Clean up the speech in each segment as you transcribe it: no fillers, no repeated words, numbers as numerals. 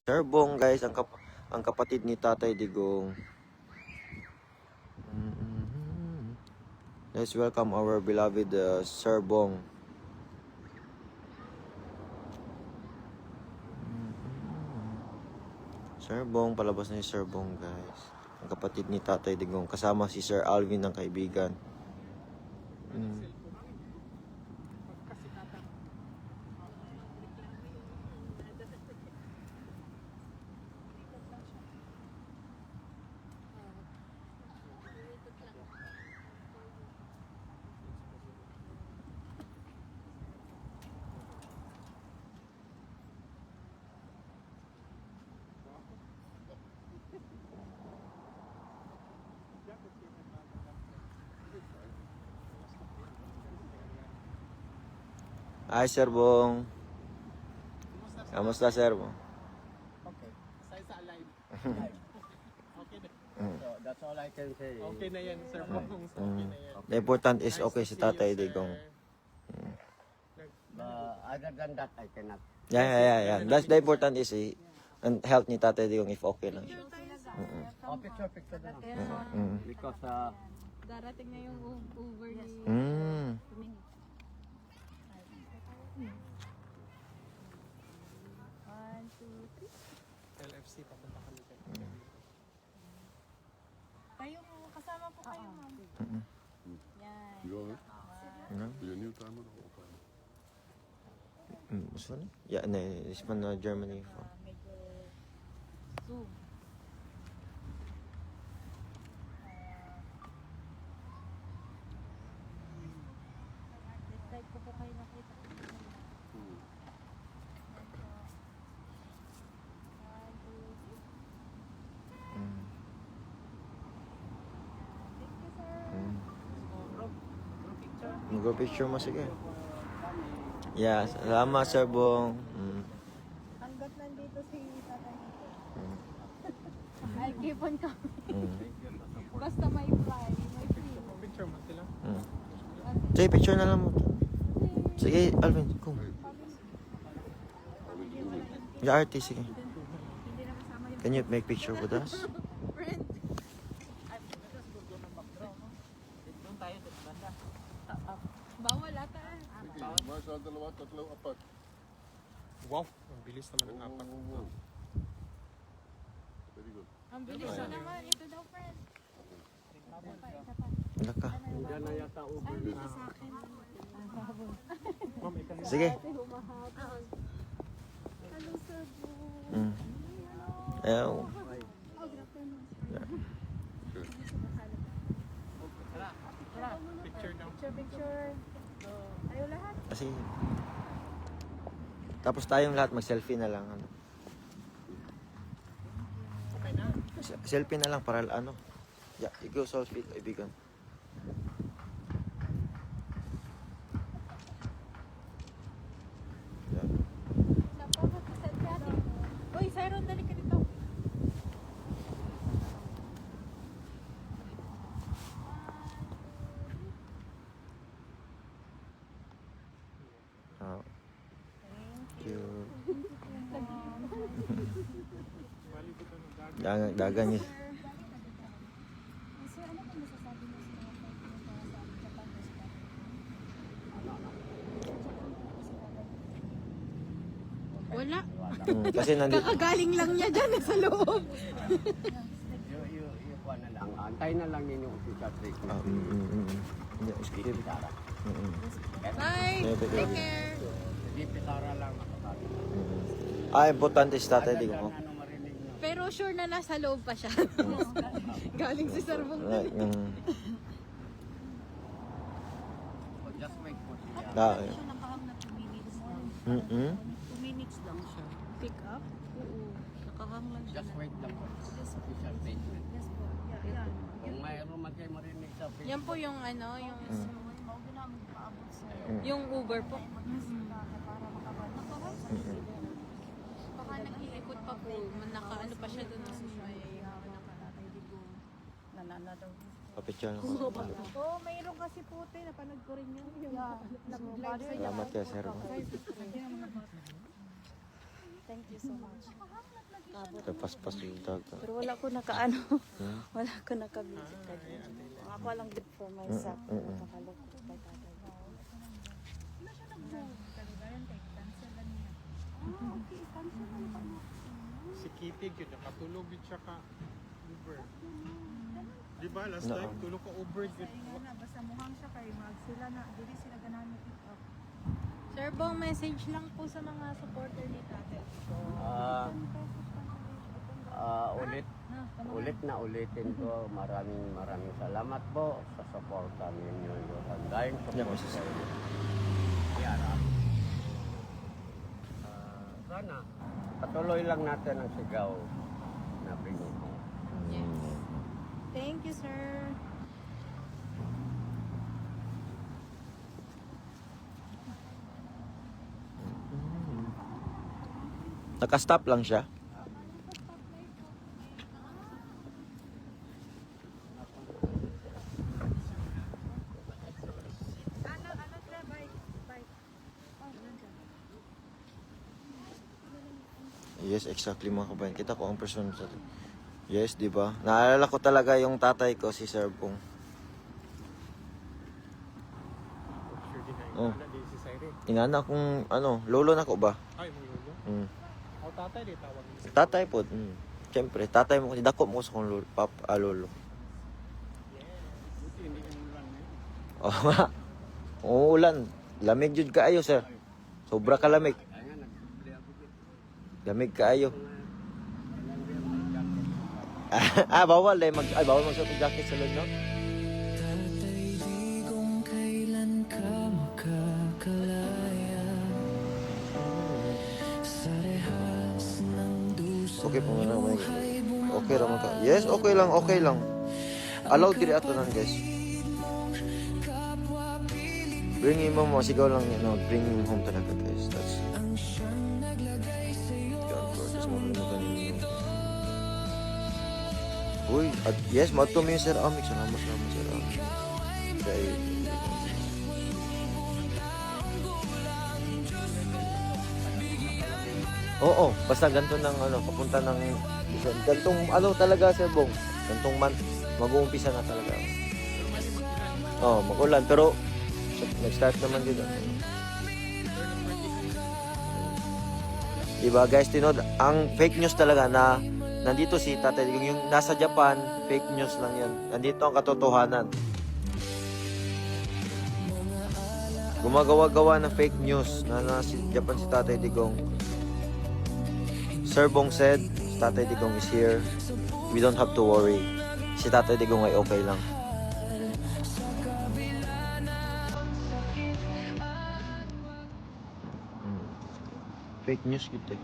Sir Bong, guys, ang kapatid ni Tatay Digong. Let's welcome our beloved Sir Bong. Sir Bong, palabas na si Sir Bong, guys. Ang kapatid ni Tatay Digong. Kasama si Sir Alvin ng kaibigan. Hi, Sir Bong. Kamusta, Sir Bong? Okay. Aside sa alive. Okay na. So that's all I can say. Okay na yan, Sir Bong. Okay na yan. The important is Nice okay to si see Tatay you, sir. Digong. Other than that, I cannot. Yeah. That's the important is and health ni Tatay Digong if okay lang siya. Oh, picture na lang. Mm. Because Darating na yung over ni... Mm. One, two, three. LFC, papunta kami kayo. Kayo, kasama po kayo, ma'am. Yan. You all right? Ano? Are you a new timer the whole time? Gusto na? Yeah, this one Germany. Medyo zoom. This side ko po kayo nakita. One, two, three. Thank you, sir. Mag-go picture mo, sige. Yeah, salamat, Sir Bong. Hanggat nandito si tatay nito. I'll keep on coming. Basta may fly, may free. Picture mo sila. Sige, picture na lang mo. Sige, Alvin, kung. The artist, sige. Hindi na kasama yung Can you make picture with us? friend. Doon tayo, banda. Bawal ata. Masya dalawa, tatlo, apat. Wow, ang bilis naman ng apat. Wow. Very good. Ang bilis na naman. Ito daw, friend. Isa pa. Wala ka. Diyan na yata over. Ay, dito sa akin. Ma'am, ikaw. Sige. Humahaba. Hello, sir. Ayaw. Picture daw. Picture. Ayaw lahat. Kasi, tapos tayong lahat mag-selfie na lang. Ano. Okay na. Selfie na lang para ano. Yeah, you go selfie, kaibigan. Yeah. Selfie natin. Uy, Siron, dali ka dito. Oh. Thank Cute. Bali ko ito ng dagat. Dagan niya. Sir, ano ba masasabi mo sa mga pagpunta sa Japan o sa Wala. Kasi nandito. Kakagaling lang niya dyan sa loob. You kuha na lang. Antay na lang ninyo official treatment. Yeah, skip. Sara. Bye. Take care. Hindi Sara lang makasabi. Importante si Tatay Digong. Ano marinig nyo? Pero sure na nasa loob pa siya. Galing si Sir Bong. Right, So just wait for siya. Siya nakahang na 2 minutes lang. 2 minutes lang siya. Pick up? Oo. Nakahang lang siya. Just wait lang po. Official treatment. Yes po. Yeah. Kung mayroon man kayo marinig sa Facebook. Yan po yung ano, yung Uber po. Baka nag-iikot pa po. Naka-ano pa siya doon. May nakatatay dito. Nananadaw. Papicture lang. Oo, mayroon kasi puti. Napanood ko rin yun. Nag-vlog sa Salamat kay Sir. Thank you so much. Tapaspas yung dagat. Pero wala ko nakaano. Hmm? Wala ko nakabisit ka dyan. Ako lang good for myself. Nakakaloko kay tatay. Si Kitty, yun, nakatulog yun siya ka Uber. Di ba, last No. time, tulog ka Uber yun. Basta muhang siya kay mag sila na, dili sila ganahan mo pick up. Sir Bong, message lang po sa mga supporter ni tatay. Ulit na ulitin ko. Maraming salamat po sa suporta ninyo. Dahil Yeah, support Mrs. ko. Yara. Sana, patuloy lang natin ang sigaw na bring it home. Yes. Thank you, sir. Naka-stop lang siya. Yes, exactly mga kabayan. Kita ko ang person sa... Yes, di ba? Naalala ko talaga yung tatay ko, si Sir Bong. Sure din na Oh. yun. Wala din si Saire. Inana kung, lolo na ko ba? Ay, mo yun. Mm. O tatay, di tawag niya. Tatay po. Siyempre, tatay mo. Dako mo sa kong lolo. Lolo. Buti hindi yung ulan na yun. Oo nga. Uulan. Lamig jud kaayo, sir. Sobra ka lamig. Kaya nga, nagsimple ako dito. Lamig kaayo. Bawal eh. Bawal magsuot ng jacket sa loob, no? Okay po nga naman. Okay naman ka. Yes, okay lang, okay lang. Allow diri ato nan, guys. Bring him home, sigaw lang yun, bring him home talaga, guys. That's... God, gorgeous mo rin na kanina. Uy, yes, mato mo yung Sir Amik. Salamat, Sir Amik. Dahil... Oo, basta ganito ng papunta ng gantong talaga Sir Bong. Gantong month mag-uumpisa na talaga. Magulan pero nag-start naman din. Diba guys, tinod ang fake news talaga na nandito si Tatay Digong, yung nasa Japan, fake news lang yan. Nandito ang katotohanan. Gumagawa-gawa ng fake news na nasa Japan si Tatay Digong. Sir Bong said, si Tatay Digong is here. We don't have to worry. Si Tatay Digong ay okay lang. Fake news gitu.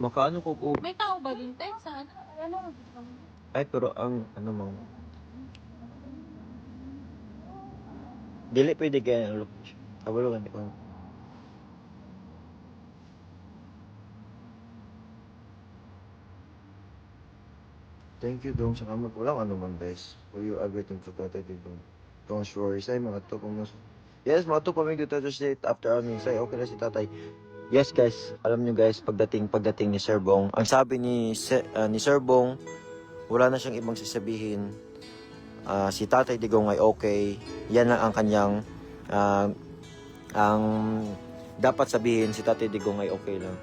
Makaano ko po? May tao ba dun, Tay? Saan? Ano? Ay, pero ang mo? Dili pwede kaya look. Kabalo kan ko. Thank you dong sa kamot. Walang ano man guys. For you everything to Tatay Digong. Don't worry. Say mga to kung nas... Yes, mga to pamig dito to say after say okay na si Tatay. Yes guys, alam nyo guys, pagdating ni Sir Bong, ang sabi ni Sir Bong, wala na siyang ibang sasabihin. Si Tatay Digong ay okay. Yan lang ang kanyang ang dapat sabihin, si Tatay Digong ay okay lang.